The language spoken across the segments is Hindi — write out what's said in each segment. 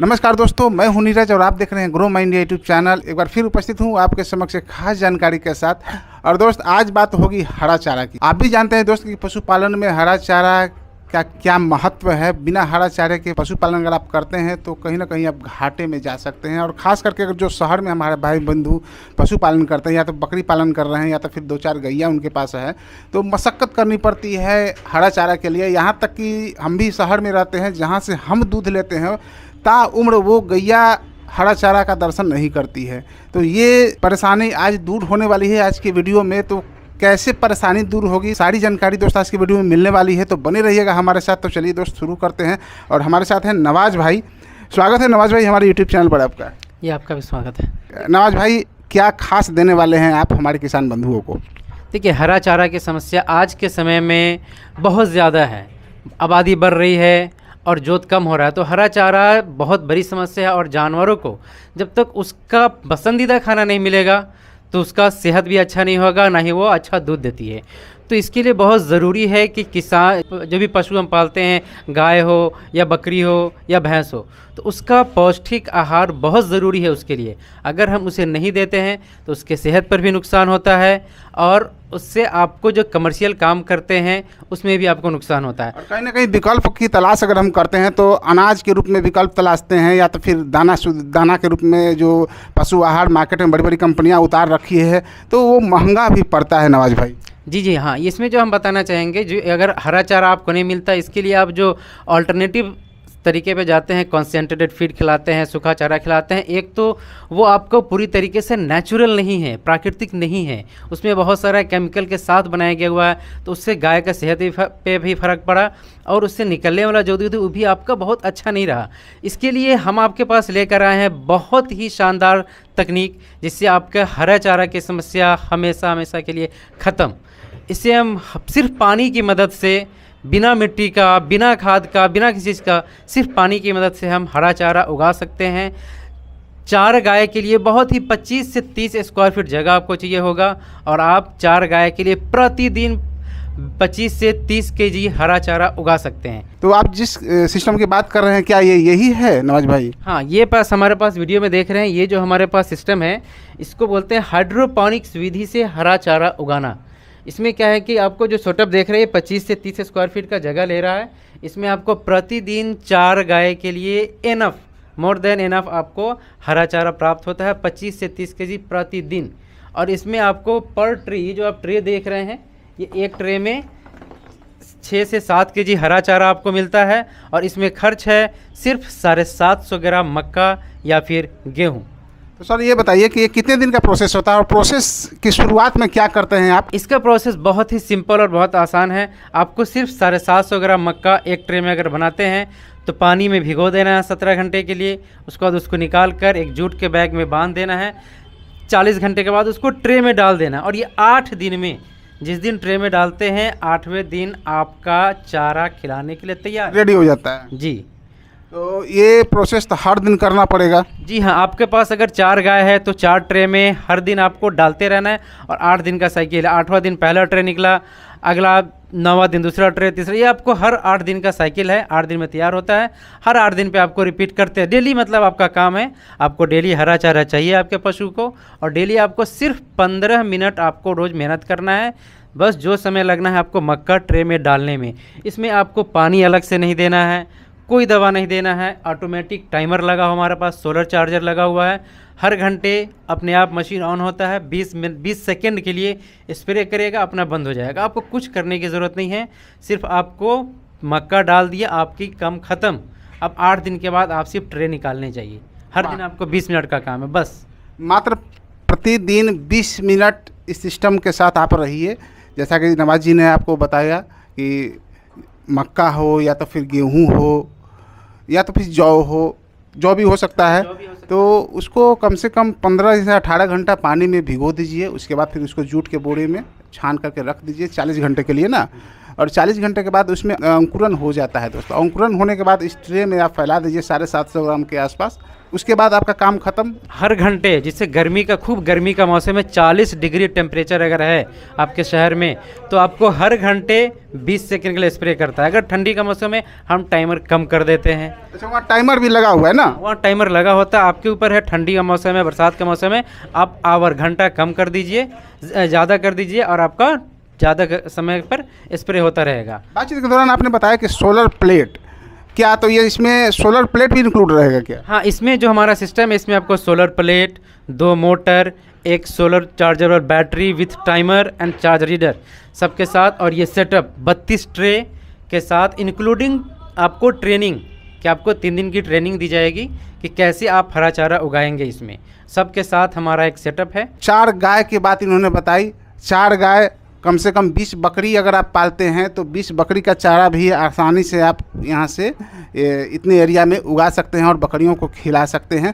नमस्कार दोस्तों, मैं हूं नीरज और आप देख रहे हैं ग्रो माइंड यूट्यूब चैनल। एक बार फिर उपस्थित हूं आपके समक्ष एक खास जानकारी के साथ। और दोस्त, आज बात होगी हरा चारा की। आप भी जानते हैं दोस्त कि पशुपालन में हरा चारा का क्या महत्व है। बिना हरा चारे के पशुपालन अगर आप करते हैं तो कहीं ना कहीं आप घाटे में जा सकते हैं। और ख़ास करके अगर जो शहर में हमारे भाई बंधु पशुपालन करते हैं, या तो बकरी पालन कर रहे हैं या तो फिर 2-4 गैया उनके पास है, तो मशक्क़त करनी पड़ती है हरा चारा के लिए। यहाँ तक कि हम भी शहर में रहते हैं, जहाँ से हम दूध लेते हैं ताउम्र वो गैया हरा चारा का दर्शन नहीं करती है। तो ये परेशानी आज दूर होने वाली है आज की वीडियो में। तो कैसे परेशानी दूर होगी, सारी जानकारी दोस्त आज की वीडियो में मिलने वाली है, तो बने रहिएगा हमारे साथ। तो चलिए दोस्त शुरू करते हैं। और हमारे साथ हैं नवाज भाई। स्वागत है नवाज भाई हमारे यूट्यूब चैनल पर आपका। ये आपका भी स्वागत है। नवाज भाई, क्या खास देने वाले हैं आप हमारे किसान बंधुओं को? देखिए, हरा चारा की समस्या आज के समय में बहुत ज़्यादा है। आबादी बढ़ रही है और जोत कम हो रहा है, तो हरा चारा बहुत बड़ी समस्या है। और जानवरों को जब तक उसका पसंदीदा खाना नहीं मिलेगा तो उसका सेहत भी अच्छा नहीं होगा, ना ही वो अच्छा दूध देती है। तो इसके लिए बहुत ज़रूरी है कि किसान जो भी पशु हम पालते हैं, गाय हो या बकरी हो या भैंस हो, तो उसका पौष्टिक आहार बहुत ज़रूरी है उसके लिए। अगर हम उसे नहीं देते हैं तो उसके सेहत पर भी नुकसान होता है, और उससे आपको जो कमर्शियल काम करते हैं उसमें भी आपको नुकसान होता है। और कहीं ना कहीं विकल्प की तलाश अगर हम करते हैं तो अनाज के रूप में विकल्प तलाशते हैं, या तो फिर दाना के रूप में जो पशु आहार मार्केट में बड़ी बड़ी कंपनियां उतार रखी है, तो वो महंगा भी पड़ता है नवाज भाई। जी हाँ, इसमें जो हम बताना चाहेंगे, जो अगर हरा चारा आपको नहीं मिलता, इसके लिए आप जो अल्टरनेटिव तरीके पे जाते हैं, कॉन्सेंट्रेटेड फीड खिलाते हैं, सूखा चारा खिलाते हैं। एक तो वो आपको पूरी तरीके से नेचुरल नहीं है, प्राकृतिक नहीं है, उसमें बहुत सारा केमिकल के साथ बनाया गया हुआ है, तो उससे गाय का सेहत पे भी फ़र्क पड़ा, और उससे निकलने वाला जो दूध वो भी आपका बहुत अच्छा नहीं रहा। इसके लिए हम आपके पास लेकर आए हैं बहुत ही शानदार तकनीक, जिससे आपका हरा चारा की समस्या हमेशा हमेशा के लिए ख़त्म। इसे हम सिर्फ पानी की मदद से, बिना मिट्टी का, बिना खाद का, बिना किसी चीज़ का, सिर्फ पानी की मदद से हम हरा चारा उगा सकते हैं। 4 गाय के लिए बहुत ही 25 से 30 स्क्वायर फीट जगह आपको चाहिए होगा, और आप 4 गाय के लिए प्रतिदिन 25 से 30 केजी हरा चारा उगा सकते हैं। तो आप जिस सिस्टम की बात कर रहे हैं, क्या ये यही है नवाज भाई? हाँ, ये हमारे पास वीडियो में देख रहे हैं, ये जो हमारे पास सिस्टम है, इसको बोलते हैं हाइड्रोपोनिक्स विधि से हरा चारा उगाना। इसमें क्या है कि आपको जो सेटअप देख रहे हैं 25 से 30 स्क्वायर फीट का जगह ले रहा है। इसमें आपको प्रतिदिन 4 गाय के लिए इनफ, मोर देन इनफ आपको हरा चारा प्राप्त होता है, 25 से 30 केजी प्रतिदिन। और इसमें आपको पर ट्रे, ये जो आप ट्रे देख रहे हैं, ये एक ट्रे में 6 से 7 केजी हरा चारा आपको मिलता है। और इसमें खर्च है सिर्फ 750 ग्राम मक्का या फिर गेहूँ। तो सर ये बताइए कि ये कितने दिन का प्रोसेस होता है, और प्रोसेस की शुरुआत में क्या करते हैं आप? इसका प्रोसेस बहुत ही सिंपल और बहुत आसान है। आपको सिर्फ 750 ग्राम मक्का एक ट्रे में अगर बनाते हैं तो पानी में भिगो देना है 17 घंटे के लिए। उसके बाद उसको निकाल कर एक जूट के बैग में बांध देना है। 40 घंटे के बाद उसको ट्रे में डाल देना, और ये 8 दिन में, जिस दिन ट्रे में डालते हैं 8वें दिन आपका चारा खिलाने के लिए तैयार रेडी हो जाता है जी। तो ये प्रोसेस तो हर दिन करना पड़ेगा? जी हाँ, आपके पास अगर 4 गाय है तो 4 ट्रे में हर दिन आपको डालते रहना है। और 8 दिन का साइकिल है। 8वां दिन पहला ट्रे निकला, अगला 9वां दिन दूसरा ट्रे, तीसरा, ये आपको हर 8 दिन का साइकिल है। 8 दिन में तैयार होता है। हर 8 दिन पे आपको रिपीट करते हैं डेली। मतलब आपका काम है, आपको डेली हरा चारा चाहिए आपके पशु को, और डेली आपको सिर्फ 15 मिनट आपको रोज़ मेहनत करना है। बस जो समय लगना है आपको मक्का ट्रे में डालने में। इसमें आपको पानी अलग से नहीं देना है, कोई दवा नहीं देना है। ऑटोमेटिक टाइमर लगा हुआ हमारे पास, सोलर चार्जर लगा हुआ है। हर घंटे अपने आप मशीन ऑन होता है, 20 सेकंड के लिए स्प्रे करेगा, अपना बंद हो जाएगा। आपको कुछ करने की ज़रूरत नहीं है, सिर्फ आपको मक्का डाल दिया, आपकी काम ख़त्म। अब 8 दिन के बाद आप सिर्फ ट्रे निकालने चाहिए। हर दिन आपको 20 मिनट का काम है बस। मात्र प्रतिदिन 20 मिनट इस सिस्टम के साथ आप रहिए। जैसा कि नवाज जी ने आपको बताया कि मक्का हो या तो फिर गेहूँ हो या तो फिर जौ भी हो सकता है, तो उसको कम से कम 15 से 18 घंटा पानी में भिगो दीजिए। उसके बाद फिर उसको जूट के बोरे में छान करके रख दीजिए 40 घंटे के लिए ना। और 40 घंटे के बाद उसमें अंकुरन हो जाता है दोस्तों। अंकुरन होने के बाद इस ट्रे में आप फैला दीजिए 750 ग्राम के आसपास। उसके बाद आपका काम खत्म। हर घंटे, जिससे गर्मी का, खूब गर्मी का मौसम में 40 डिग्री टेम्परेचर अगर है आपके शहर में, तो आपको हर घंटे 20 सेकंड के लिए स्प्रे करता है। अगर ठंडी का मौसम है हम टाइमर कम कर देते हैं। अच्छा, वहाँ टाइमर भी लगा हुआ है ना? वहाँ टाइमर लगा होता है, आपके ऊपर है। ठंडी का मौसम है, बरसात का मौसम है, आप आवर घंटा कम कर दीजिए, ज़्यादा कर दीजिए और आपका ज़्यादा समय पर स्प्रे होता रहेगा। बातचीत के दौरान आपने बताया कि सोलर प्लेट, क्या तो ये इसमें सोलर प्लेट भी इंक्लूड रहेगा क्या? हाँ, इसमें जो हमारा सिस्टम है, इसमें आपको सोलर प्लेट, 2 मोटर, एक solar chargeable battery with timer and charge reader सबके साथ, और ये सेटअप 32 ट्रे के साथ, इंक्लूडिंग आपको ट्रेनिंग, कि आपको 3 दिन की ट्रेनिंग दी जाएगी कि कैसे आप हरा चारा उगाएंगे। इसमें सबके साथ हमारा एक सेटअप है। 4 गाय की बात इन्होंने बताई। 4 गाय, कम से कम 20 बकरी अगर आप पालते हैं तो 20 बकरी का चारा भी आसानी से आप यहाँ से इतने एरिया में उगा सकते हैं और बकरियों को खिला सकते हैं।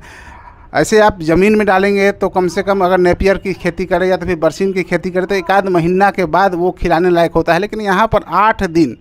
ऐसे आप ज़मीन में डालेंगे तो कम से कम अगर नेपियर की खेती करें या तो फिर बरसीन की खेती करें तो 1 आध महीना के बाद वो खिलाने लायक होता है। लेकिन यहाँ पर 8 दिन,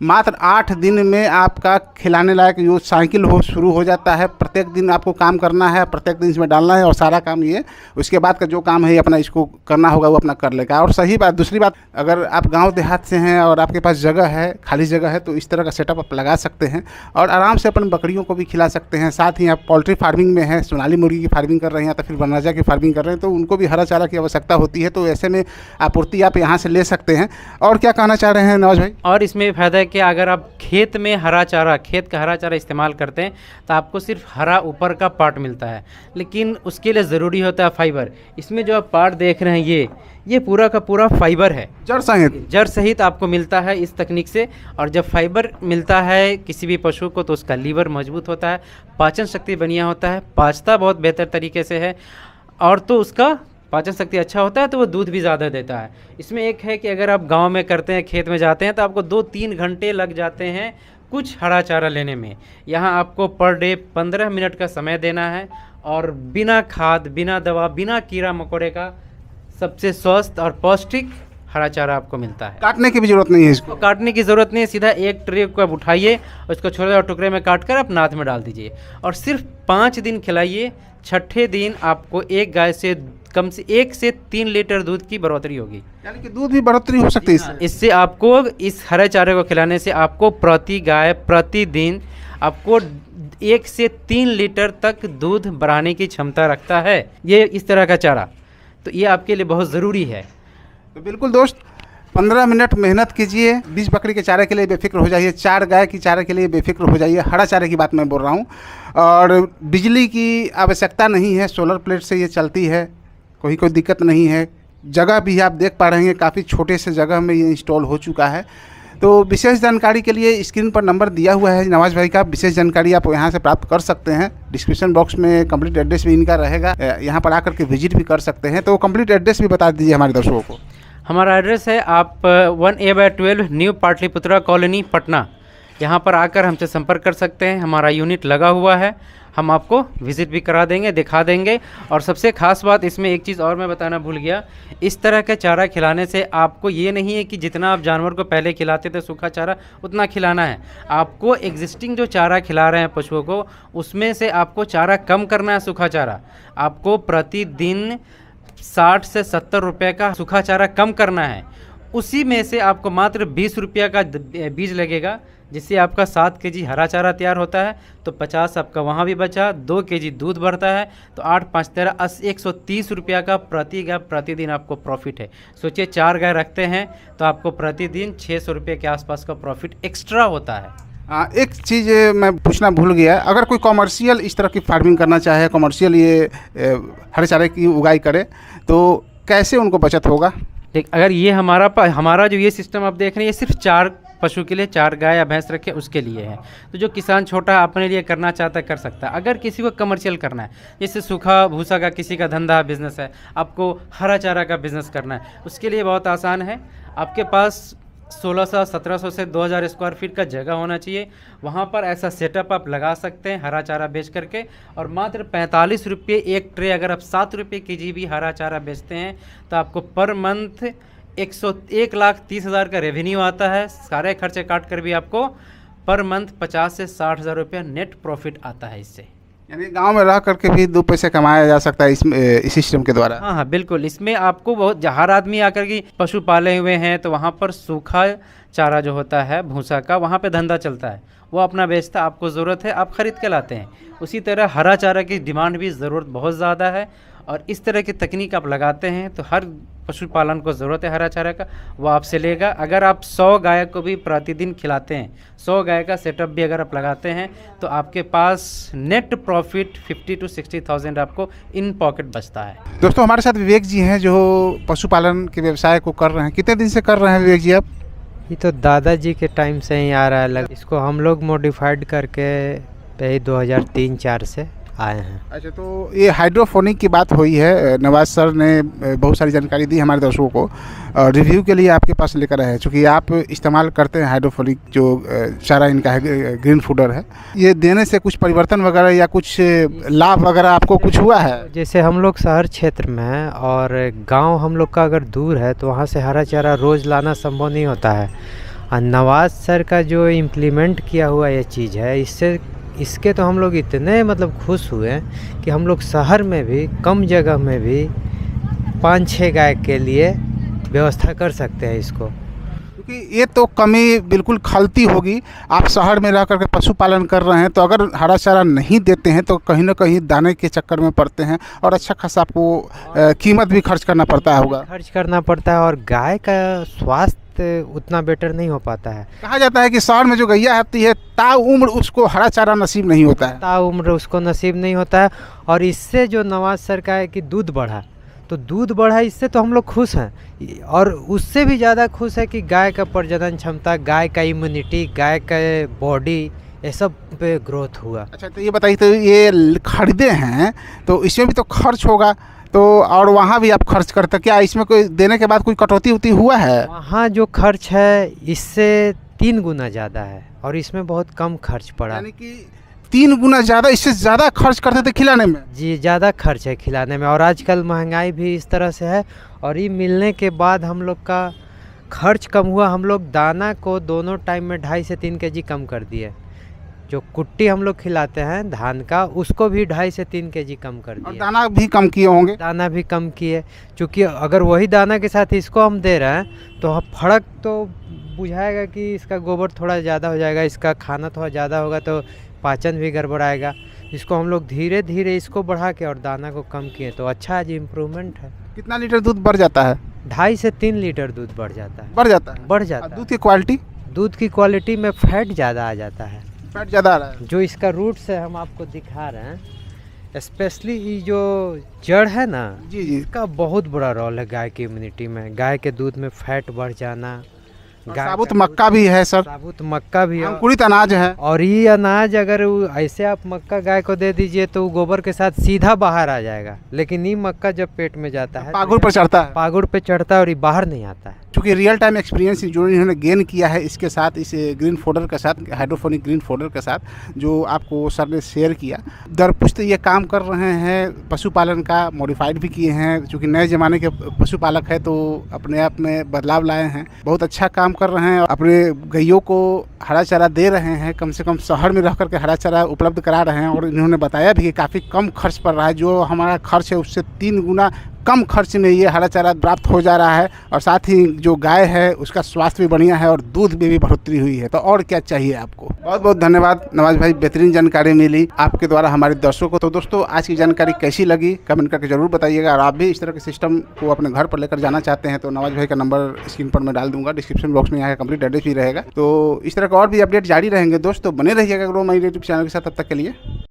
मात्र 8 दिन में आपका खिलाने लायक जो साइकिल हो शुरू हो जाता है। प्रत्येक दिन आपको काम करना है, प्रत्येक दिन इसमें डालना है और सारा काम ये, उसके बाद का जो काम है अपना इसको करना होगा वो अपना कर लेगा। और सही बात, दूसरी बात, अगर आप गांव देहात से हैं और आपके पास जगह है, खाली जगह है, तो इस तरह का सेटअप आप लगा सकते हैं और आराम से अपन बकरियों को भी खिला सकते हैं। साथ ही आप पोल्ट्री फार्मिंग में हैं, सोनाली मुर्गी की फार्मिंग कर रहे हैं या तो फिर बनराजा की फार्मिंग कर रहे हैं, तो उनको भी हरा चारा की आवश्यकता होती है। तो ऐसे में आपूर्ति आप यहाँ से ले सकते हैं। और क्या कहना चाह रहे हैं नवाज भाई? और इसमें फ़ायदा है कि अगर आप खेत में हरा चारा, खेत का हरा चारा इस्तेमाल करते हैं तो आपको सिर्फ हरा ऊपर का पार्ट मिलता है, लेकिन उसके लिए ज़रूरी होता है फाइबर। इसमें जो आप पार्ट देख रहे हैं ये पूरा का पूरा फाइबर है, जड़ सहित आपको मिलता है इस तकनीक से। और जब फाइबर मिलता है किसी भी पशु को तो उसका लीवर मजबूत होता है, पाचन शक्ति बढ़िया होता है, पाचता बहुत बेहतर तरीके से है, और तो उसका पाचन शक्ति अच्छा होता है तो वो दूध भी ज़्यादा देता है। इसमें एक है कि अगर आप गांव में करते हैं, खेत में जाते हैं, तो आपको 2-3 घंटे लग जाते हैं कुछ हरा चारा लेने में। यहाँ आपको पर डे 15 मिनट का समय देना है और बिना खाद, बिना दवा, बिना कीड़ा मकोड़े का सबसे स्वस्थ और पौष्टिक हरा चारा आपको मिलता है। काटने की भी जरूरत नहीं है इसको? काटने की ज़रूरत नहीं है, सीधा एक ट्रे को आप उठाइए, उसको छोटे छोटे टुकड़े में काट कर आप नाथ में डाल दीजिए और सिर्फ 5 दिन खिलाइए। 6ठे दिन आपको एक गाय से कम से 1 से 3 लीटर दूध की बढ़ोतरी होगी। यानी कि दूध भी बढ़ोतरी हो सकती है इससे आपको, इस हरे चारे को खिलाने से आपको प्रति गाय प्रतिदिन आपको 1 से 3 लीटर तक दूध बढ़ाने की क्षमता रखता है ये इस तरह का चारा। तो ये आपके लिए बहुत ज़रूरी है। तो बिल्कुल दोस्त, 15 मिनट मेहनत कीजिए, 20 बकरी के चारे के लिए बेफिक्र हो जाइए, 4 गाय की चारे के लिए बेफिक्र हो जाइए। हरा चारे की बात मैं बोल रहा हूँ। और बिजली की आवश्यकता नहीं है, सोलर प्लेट से ये चलती है, कोई दिक्कत नहीं है। जगह भी आप देख पा रहे हैं, काफ़ी छोटे से जगह में ये इंस्टॉल हो चुका है। तो विशेष जानकारी के लिए स्क्रीन पर नंबर दिया हुआ है नवाज भाई का, विशेष जानकारी आप यहाँ से प्राप्त कर सकते हैं। डिस्क्रिप्शन बॉक्स में कंप्लीट एड्रेस भी इनका रहेगा, यहाँ पर आकर के विजिट भी कर सकते हैं। तो कंप्लीट एड्रेस भी बता दीजिए हमारे दर्शकों को। हमारा एड्रेस है, आप 1A/12 new Pataliputra colony Patna, यहाँ पर आकर हमसे संपर्क कर सकते हैं। हमारा यूनिट लगा हुआ है, हम आपको विज़िट भी करा देंगे, दिखा देंगे। और सबसे ख़ास बात इसमें एक चीज़ और मैं बताना भूल गया, इस तरह का चारा खिलाने से आपको ये नहीं है कि जितना आप जानवर को पहले खिलाते थे सूखा चारा उतना खिलाना है। आपको एग्जिस्टिंग जो चारा खिला रहे हैं पशुओं को, उसमें से आपको चारा कम करना है। सूखा चारा आपको प्रतिदिन 60 से 70 रुपये का सूखा चारा कम करना है। उसी में से आपको मात्र 20 रुपये का बीज लगेगा, जिससे आपका 7 केजी हरा चारा तैयार होता है। तो 50 आपका वहाँ भी बचा, 2 केजी दूध बढ़ता है, तो 8 5 13 130 रुपया का प्रति गाय प्रतिदिन आपको प्रॉफिट है। सोचिए 4 गाय रखते हैं तो आपको प्रतिदिन 600 रुपये के आसपास का प्रॉफिट एक्स्ट्रा होता है। एक चीज़ मैं पूछना भूल गया, अगर कोई कॉमर्शियल इस तरह की फार्मिंग करना चाहे, कॉमर्शियल ये हरे चारे की उगाई करे, तो कैसे उनको बचत होगा? देख, अगर ये हमारा जो ये सिस्टम आप देख रहे हैं, ये सिर्फ 4 पशु के लिए, 4 गाय या भैंस रखे उसके लिए है। तो जो किसान छोटा अपने लिए करना चाहता है कर सकता है। अगर किसी को कमर्शियल करना है, जैसे सूखा भूसा का किसी का धंधा बिजनेस है, आपको हरा चारा का बिजनेस करना है, उसके लिए बहुत आसान है। आपके पास 1600 1700 से 2000 स्क्वायर फीट का जगह होना चाहिए। वहाँ पर ऐसा सेटअप आप लगा सकते हैं हरा चारा बेच करके, और मात्र 45 रुपये एक ट्रे, अगर आप 7 रुपये केजी भी हरा चारा बेचते हैं तो आपको पर मंथ 1,30,000 का रेवेन्यू आता है। सारे खर्चे काट कर भी आपको पर मंथ 50 से 60 हज़ार रुपया नेट प्रॉफिट आता है इससे। यानी गांव में रह करके भी 2 पैसे कमाया जा सकता है इस सिस्टम के द्वारा। हाँ हाँ बिल्कुल, इसमें आपको बहुत हर आदमी आकर के पशु पाले हुए हैं तो वहाँ पर सूखा चारा जो होता है भूसा का, वहाँ पे धंधा चलता है, वो अपना बेचता, आपको ज़रूरत है आप ख़रीद के लाते हैं। उसी तरह हरा चारा की डिमांड भी ज़रूरत बहुत ज़्यादा है, और इस तरह की तकनीक आप लगाते हैं तो हर पशुपालन को ज़रूरत है हरा चारा का, वो आपसे लेगा। अगर आप 100 गाय को भी प्रतिदिन खिलाते हैं, 100 गाय का सेटअप भी अगर आप लगाते हैं तो आपके पास नेट प्रॉफिट 50 to 60,000 आपको इन पॉकेट बचता है। दोस्तों हमारे साथ विवेक जी हैं जो पशुपालन के व्यवसाय को कर रहे हैं। कितने दिन से कर रहे हैं विवेक जी आप? ये तो दादाजी के टाइम से ही आ रहा है लग, इसको हम लोग मॉडिफाइड करके यही 2003-04 से आए हैं। अच्छा, तो ये हाइड्रोफोनिक की बात हुई है, नवाज सर ने बहुत सारी जानकारी दी हमारे दर्शकों को, और रिव्यू के लिए आपके पास लेकर आए हैं। चूँकि आप इस्तेमाल करते हैं हाइड्रोफोनिक जो चारा इनका है, ग्रीन फूडर है, ये देने से कुछ परिवर्तन वगैरह या कुछ लाभ वगैरह आपको कुछ हुआ है? जैसे हम लोग शहर क्षेत्र में हैं और गांव हम लोग का अगर दूर है तो वहाँ से हरा चारा रोज़ लाना संभव नहीं होता है, और नवाज सर का जो इम्प्लीमेंट किया हुआ ये चीज़ है, इसके तो हम लोग इतने मतलब खुश हुए कि हम लोग शहर में भी कम जगह में भी 5-6 गाय के लिए व्यवस्था कर सकते हैं इसको। क्योंकि ये तो कमी बिल्कुल खलती होगी, आप शहर में रह करके पशुपालन कर रहे हैं तो अगर हरा चारा नहीं देते हैं तो कहीं ना कहीं दाने के चक्कर में पड़ते हैं और अच्छा खासा आपको कीमत भी खर्च करना पड़ता होगा। खर्च करना पड़ता है और गाय का स्वास्थ्य उतना बेटर नहीं हो पाता है। कहा जाता है कि शहर में जो गैया आती है ताउम्र उसको हरा चारा नसीब नहीं होता है, ताउम्र उसको नसीब नहीं होता है। और इससे जो नवाज सर का है कि दूध बढ़ा, तो दूध बढ़ा, इससे तो हम लोग खुश हैं, और उससे भी ज़्यादा खुश है कि गाय का प्रजनन क्षमता, गाय का इम्यूनिटी, गाय का बॉडी, ये सब पे ग्रोथ हुआ। अच्छा, तो ये बताइए, तो ये खरीदे हैं तो इसमें भी तो खर्च होगा, तो और वहाँ भी आप खर्च करते, क्या इसमें कोई देने के बाद कोई कटौती उती हुआ है? वहाँ जो खर्च है इससे 3 गुना ज़्यादा है और इसमें बहुत कम खर्च पड़ा। यानी कि 3 गुना ज़्यादा, इससे ज़्यादा खर्च करते थे खिलाने में? जी, ज़्यादा खर्च है खिलाने में, और आजकल महंगाई भी इस तरह से है, और ये मिलने के बाद हम लोग का खर्च कम हुआ। हम लोग दाना को दोनों टाइम में 2.5 से 3 kg कम कर दिए। जो कुट्टी हम लोग खिलाते हैं धान का, उसको भी 2.5 से 3 kg कम कर दिए। और दाना भी कम किए होंगे? दाना भी कम किए, क्योंकि अगर वही दाना के साथ इसको हम दे रहे हैं तो फर्क तो बुझाएगा कि इसका गोबर थोड़ा ज़्यादा हो जाएगा, इसका खाना थोड़ा ज़्यादा होगा तो पाचन भी गड़बड़ाएगा। इसको हम लोग धीरे धीरे इसको बढ़ा के और दाना को कम किए तो अच्छा आज इम्प्रूवमेंट है। कितना लीटर दूध बढ़ जाता है? 2.5 से 3 लीटर दूध बढ़ जाता है। बढ़ जाता है? बढ़ जाता है। दूध की क्वालिटी? दूध की क्वालिटी में फैट ज़्यादा आ जाता है। फैट ज़्यादा आ रहा है? जो इसका रूट से हम आपको दिखा रहे हैं, स्पेशली ये जो जड़ है ना, जी जी, इसका बहुत बड़ा रोल है गाय की इम्यूनिटी में। गाय के दूध में फैट बढ़ जाना, साबुत मक्का भी है सर, साबुत मक्का भी है, अंकुरित अनाज है। और ये अनाज अगर ऐसे आप मक्का गाय को दे दीजिए तो गोबर के साथ सीधा बाहर आ जाएगा, लेकिन ये मक्का जब पेट में जाता है पागुर पर चढ़ता है, पागुर पे चढ़ता है और ये बाहर नहीं आता है। क्योंकि रियल टाइम एक्सपीरियंस जो इन्होंने गेन किया है इसके साथ, इस ग्रीन फोडर के साथ, हाइड्रोफोनिक ग्रीन फोडर के साथ, जो आपको सर ने शेयर किया, दरपुष्ट ये काम कर रहे हैं, पशुपालन का मॉडिफाइड भी किए हैं। चूँकि नए ज़माने के पशुपालक है तो अपने आप में बदलाव लाए हैं, बहुत अच्छा काम कर रहे हैं। अपने गैयों को हरा चारा दे रहे हैं, कम से कम शहर में रह करके हरा चारा उपलब्ध करा रहे हैं, और इन्होंने बताया भी कि काफ़ी कम खर्च पड़ रहा है। जो हमारा खर्च है उससे 3 गुना कम खर्च में ये हरा चारा प्राप्त हो जा रहा है, और साथ ही जो गाय है उसका स्वास्थ्य भी बढ़िया है और दूध में भी बढ़ोतरी हुई है। तो और क्या चाहिए आपको? बहुत बहुत धन्यवाद नवाज भाई, बेहतरीन जानकारी मिली आपके द्वारा हमारे दर्शकों को। तो दोस्तों आज की जानकारी कैसी लगी कमेंट करके जरूर बताइएगा, और आप भी इस तरह के सिस्टम को अपने घर पर लेकर जाना चाहते हैं तो नवाज भाई का नंबर स्क्रीन पर मैं डाल दूंगा, डिस्क्रिप्शन बॉक्स में यहाँ का कंप्लीट एड्रेस भी रहेगा। तो इस तरह का और भी अपडेट जारी रहेंगे दोस्तों, बने रहिएगा ग्रो माई यूट्यूब चैनल के साथ। तब तक के लिए